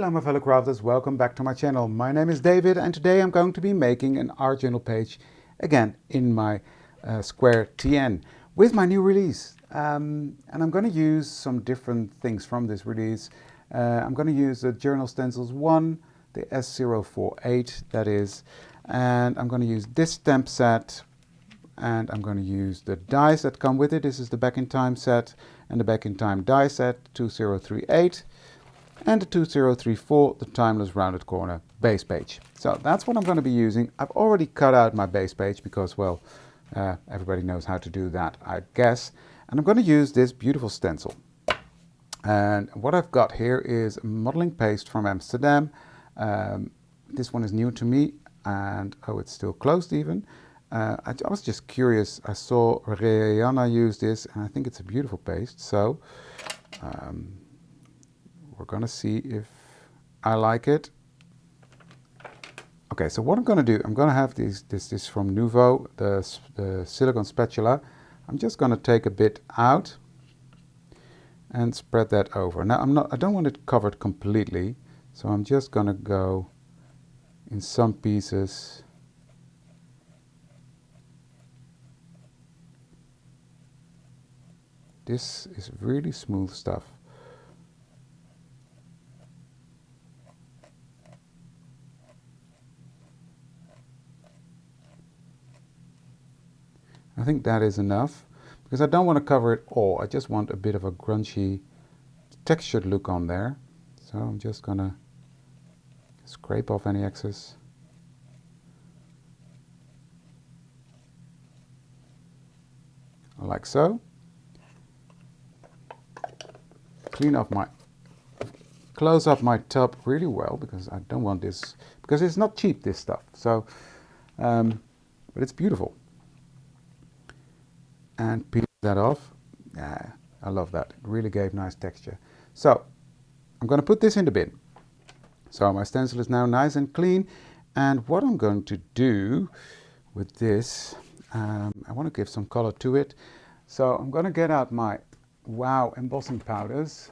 Hello my fellow crafters, welcome back to my channel. My name is David and today I'm going to be making an art journal page again in my Square TN with my new release. And I'm going to use some different things from this release. I'm going to use the Journal Stencils 1, the S048 that is, and I'm going to use this stamp set, and I'm going to use the dies that come with it. This is the Back in Time set and the Back in Time die set 2038. And the 2034, the Timeless Rounded Corner base page. So that's what I'm going to be using. I've already cut out my base page because, well, everybody knows how to do that, I guess. And I'm going to use this beautiful stencil. And what I've got here is modeling paste from Amsterdam. This one is new to me, and oh, it's still closed even. I was just curious. I saw Rihanna use this, and I think it's a beautiful paste. So we're going to see if I like it. Okay, so what I'm going to do, I'm going to have this from Nuvo, the silicone spatula. I'm just going to take a bit out and spread that over. Now I don't want it covered completely, so I'm just going to go in some pieces. This is really smooth stuff. I think that is enough, because I don't want to cover it all. I just want a bit of a grungy textured look on there. So I'm just going to scrape off any excess. Like so. Close up my tub really well, because I don't want this, because it's not cheap, this stuff. So, but it's beautiful. And peel that off. Yeah, I love that. It really gave nice texture. So I'm going to put this in the bin. So my stencil is now nice and clean. And what I'm going to do with this, I want to give some color to it. So I'm going to get out my Wow embossing powders.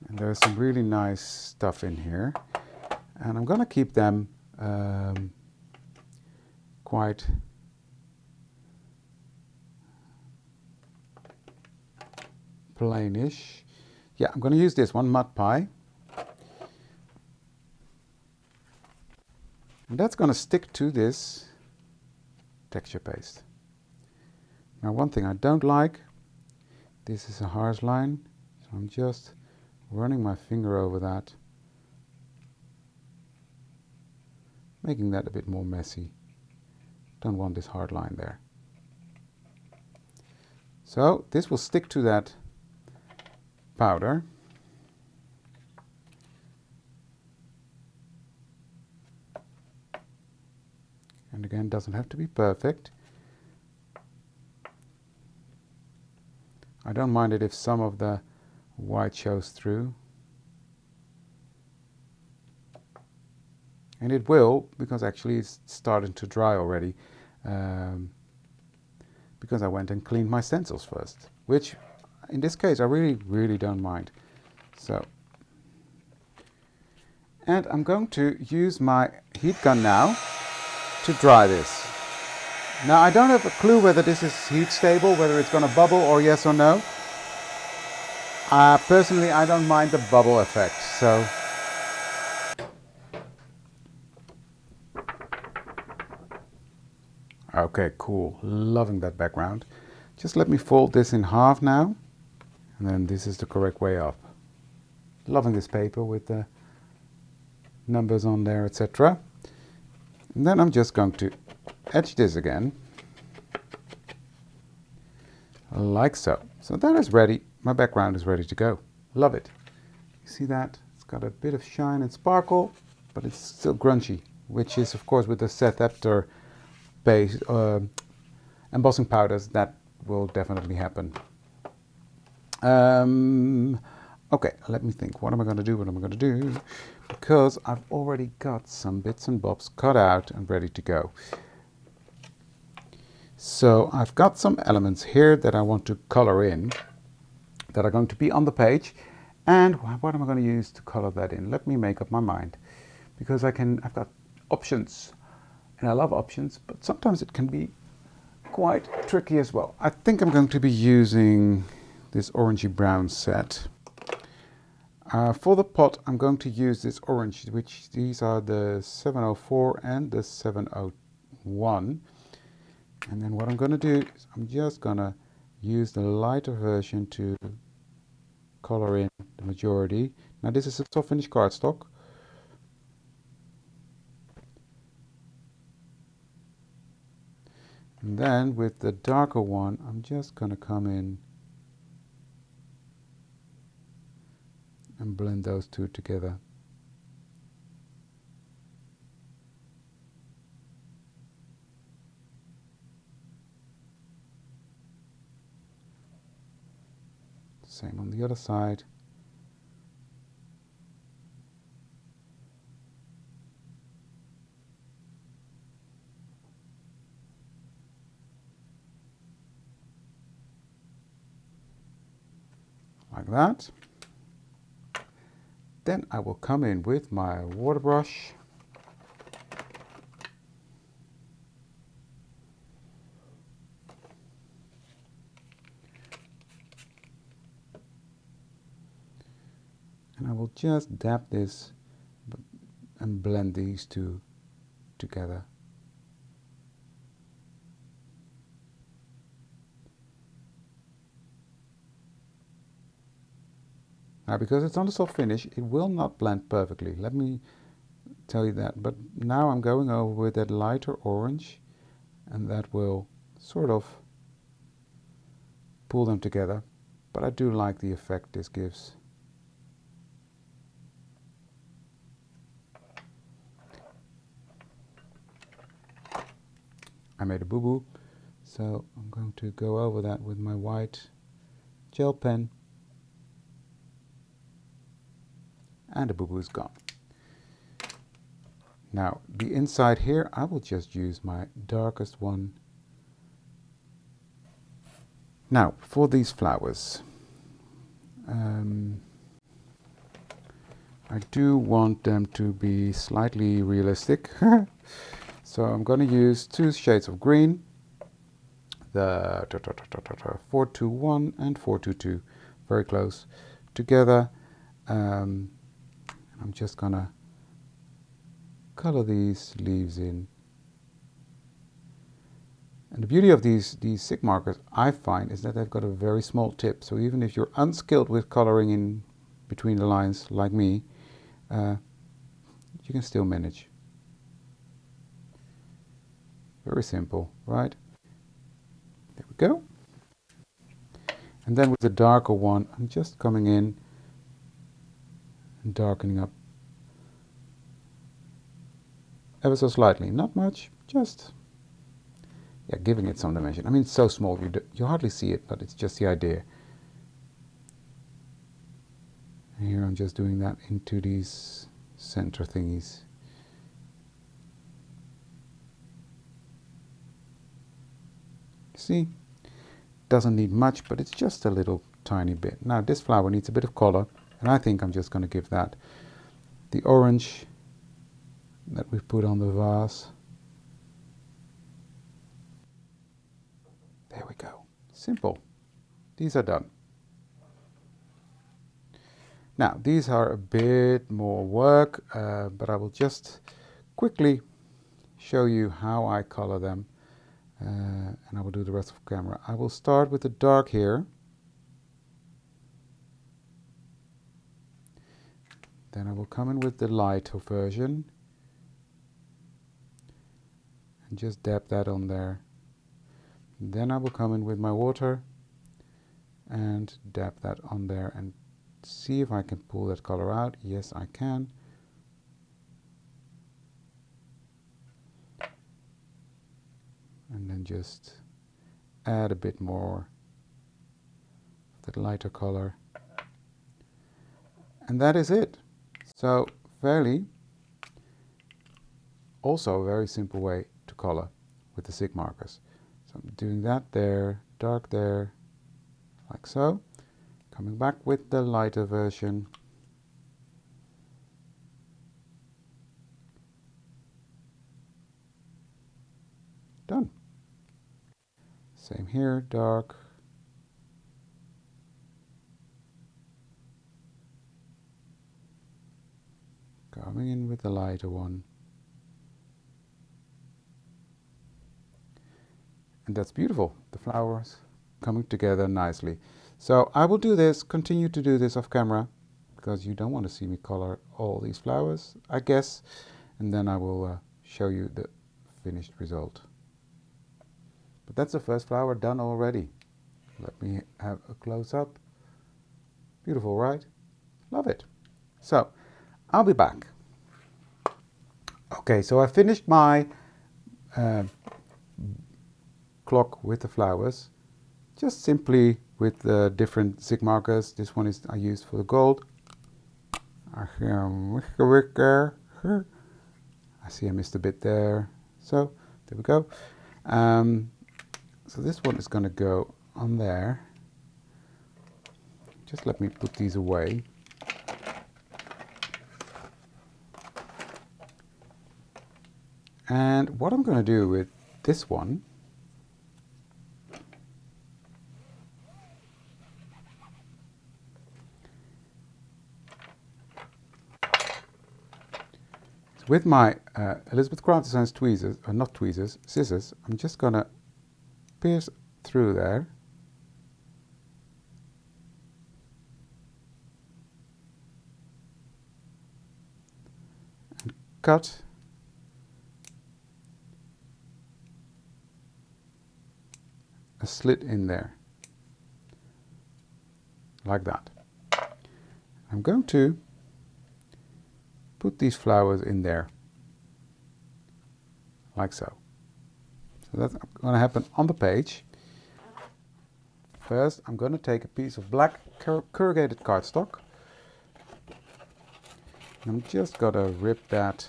And there's some really nice stuff in here. And I'm going to keep them quite plainish. Yeah, I'm going to use this one, Mud Pie. And that's going to stick to this texture paste. Now, one thing I don't like, this is a harsh line, so I'm just running my finger over that, making that a bit more messy. Don't want this hard line there. So this will stick to that powder. And again, doesn't have to be perfect. I don't mind it if some of the white shows through. And it will, because actually it's starting to dry already. Because I went and cleaned my stencils first, which in this case I really don't mind. So, and I'm going to use my heat gun now to dry this. Now I don't have a clue whether this is heat stable, whether it's going to bubble or yes or no. Personally, I don't mind the bubble effect. So okay, cool. Loving that background. Just let me fold this in half now. And then this is the correct way up. Loving this paper with the numbers on there, etc. And then I'm just going to etch this again. Like so. So that is ready. My background is ready to go. Love it. You see that? It's got a bit of shine and sparkle, but it's still grungy, which is of course with the Set Apter base embossing powders, that will definitely happen. Okay, let me think. What am I going to do? Because I've already got some bits and bobs cut out and ready to go. So I've got some elements here that I want to color in, that are going to be on the page. And what am I going to use to color that in? Let me make up my mind, because I've got options, and I love options, but sometimes it can be quite tricky as well. I think I'm going to be using this orangey brown set. For the pot, I'm going to use this orange, which these are the 704 and the 701. And then what I'm going to do is I'm just going to use the lighter version to color in the majority. Now this is a soft finish cardstock. And then with the darker one, I'm just going to come in and blend those two together. Same on the other side. Like that. Then I will come in with my water brush. And I will just dab this and blend these two together. Now, because it's on the soft finish, it will not blend perfectly. Let me tell you that. But now I'm going over with that lighter orange, and that will sort of pull them together. But I do like the effect this gives. I made a boo-boo, so I'm going to go over that with my white gel pen. And the boo-boo is gone. Now, the inside here, I will just use my darkest one. Now, for these flowers, I do want them to be slightly realistic. So I'm going to use 2 shades of green, the 421 and 422, very close together. I'm just going to color these leaves in. And the beauty of these SIG markers, I find, is that they've got a very small tip. So even if you're unskilled with coloring in between the lines, like me, you can still manage. Very simple, right? There we go. And then with the darker one, I'm just coming in and darkening up ever so slightly. Not much, just giving it some dimension. I mean, it's so small, you hardly see it, but it's just the idea. And here I'm just doing that into these center thingies. See, doesn't need much, but it's just a little tiny bit. Now this flower needs a bit of color, and I think I'm just going to give that the orange that we've put on the vase. There we go. Simple. These are done. Now these are a bit more work, but I will just quickly show you how I color them. And I will do the rest of the camera. I will start with the dark here. Then I will come in with the lighter version. And just dab that on there. Then I will come in with my water and dab that on there and see if I can pull that color out. Yes, I can. And then just add a bit more of the lighter color. And that is it. So also a very simple way to color with the SIG markers. So I'm doing that there, dark there, like so. Coming back with the lighter version. Done. Same here, dark. Coming in with the lighter one. And that's beautiful. The flowers coming together nicely. So I will do this, continue to do this off camera, because you don't want to see me color all these flowers, I guess. And then I will show you the finished result. But that's the first flower done already. Let me have a close-up. Beautiful, right? Love it. So I'll be back. Okay, so I finished my clock with the flowers, just simply with the different zig markers. This one is I used for the gold. I see I missed a bit there. So there we go. So this one is going to go on there. Just let me put these away. And what I'm going to do with this one is with my Elizabeth Craft Designs tweezers, or not tweezers, scissors, I'm just going to pierce through there. And cut a slit in there, like that. I'm going to put these flowers in there, like so. So that's going to happen on the page. First, I'm going to take a piece of black corrugated cardstock. I'm just going to rip that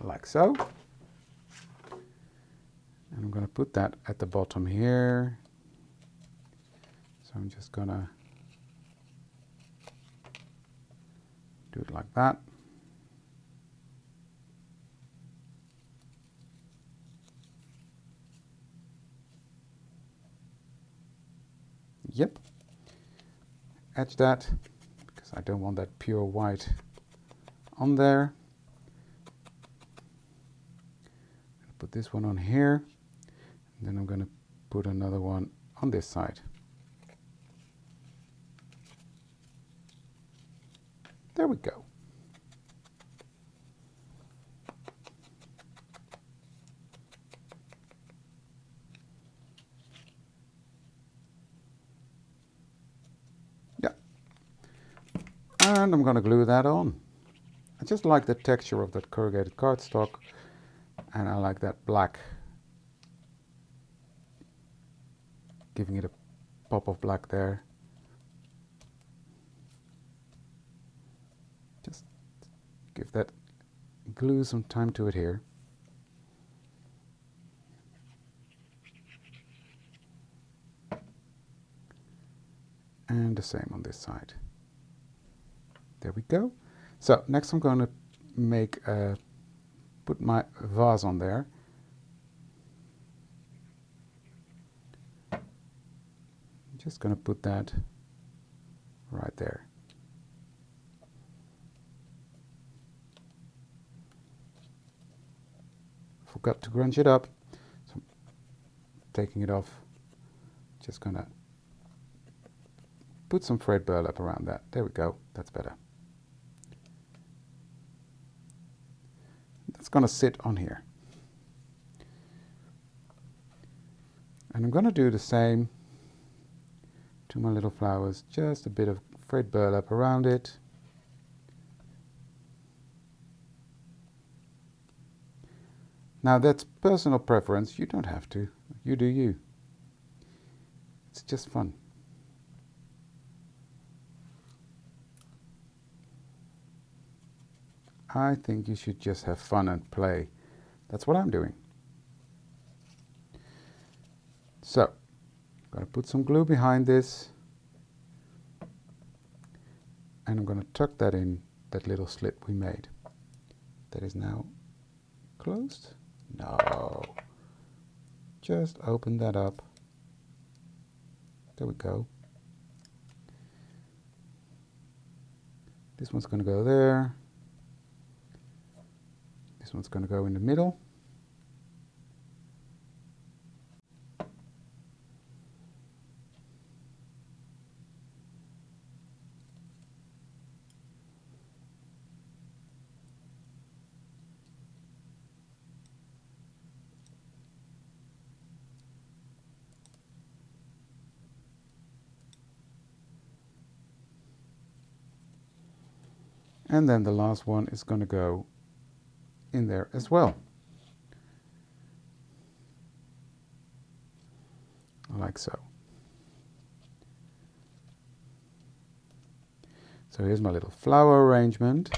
like so. And I'm going to put that at the bottom here. So I'm just going to do it like that. Yep. Etch that, because I don't want that pure white on there. Put this one on here, and then I'm going to put another one on this side. There we go. Yeah. And I'm going to glue that on. I just like the texture of that corrugated cardstock, and I like that black, giving it a pop of black there. Just give that glue some time to it here. And the same on this side. There we go. So next I'm going to make put my vase on there. I'm just going to put that right there. Forgot to grunge it up, so I'm taking it off. Just going to put some thread burlap around that. There we go. That's better. That's going to sit on here. And I'm going to do the same to my little flowers. Just a bit of thread burlap around it. Now that's personal preference. You don't have to. You do you. It's just fun. I think you should just have fun and play. That's what I'm doing. So, I'm going to put some glue behind this. And I'm going to tuck that in that little slit we made. That is now closed. No. Just open that up. There we go. This one's going to go there. This one's going to go in the middle. And then the last one is going to go in there as well. Like so. So here's my little flower arrangement.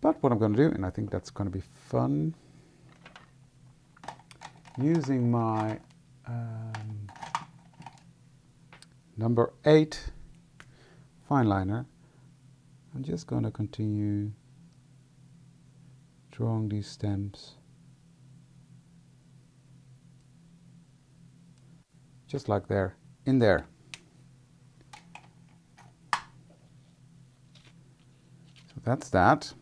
But what I'm going to do, and I think that's going to be fun, using my number 8 fine liner, I'm just going to continue drawing these stems just like there, in there. So that's that.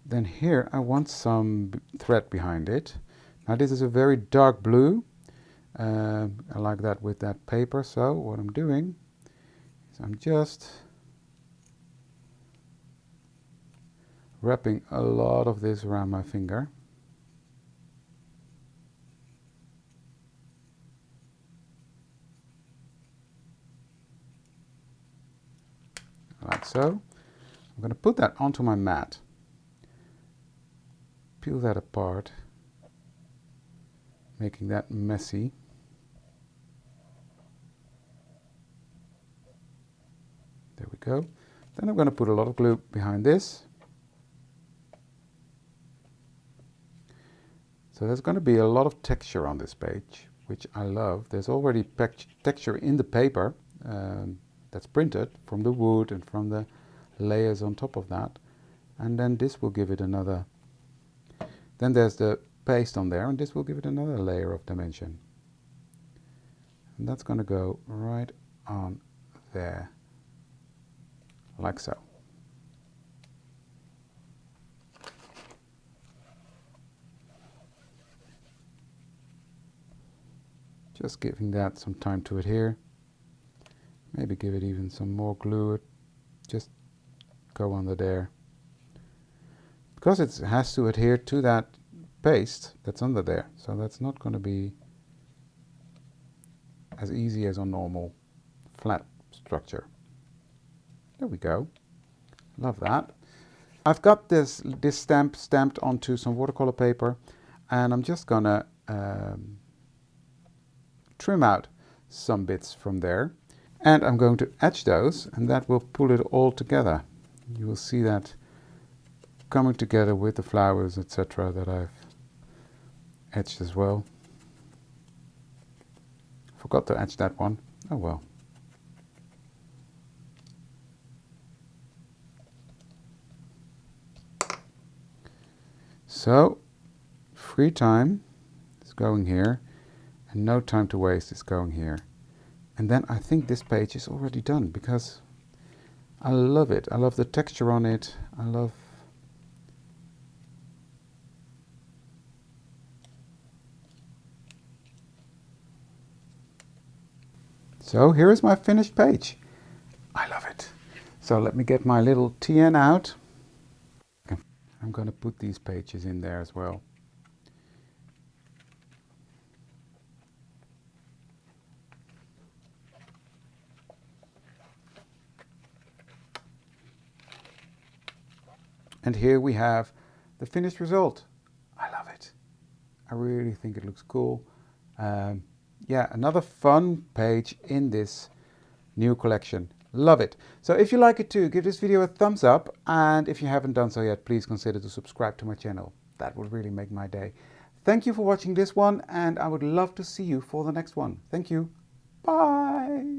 Then here I want some thread behind it. Now this is a very dark blue. I like that with that paper. So what I'm doing is I'm just wrapping a lot of this around my finger. Like so. I'm going to put that onto my mat. Peel that apart, making that messy. There we go. Then I'm going to put a lot of glue behind this. So there's going to be a lot of texture on this page, which I love. There's already texture in the paper that's printed from the wood and from the layers on top of that. And then this will give it another. Then there's the paste on there, and this will give it another layer of dimension. And that's going to go right on there, like so. Just giving that some time to adhere. Maybe give it even some more glue. Just go under there. Because it has to adhere to that paste that's under there. So that's not going to be as easy as a normal flat structure. There we go. Love that. I've got this stamp stamped onto some watercolor paper, and I'm just going to trim out some bits from there, and I'm going to etch those, and that will pull it all together. You will see that coming together with the flowers, etc., that I've etched as well. Forgot to etch that one. Oh well. So free time is going here, and no time to waste is going here. And then I think this page is already done, because I love it. I love the texture on it. I love So here is my finished page. I love it. So let me get my little TN out. I'm going to put these pages in there as well. And here we have the finished result. I love it. I really think it looks cool. Yeah, another fun page in this new collection. Love it. So if you like it too, give this video a thumbs up, and if you haven't done so yet, please consider to subscribe to my channel. That would really make my day. Thank you for watching this one, and I would love to see you for the next one. Thank you. Bye.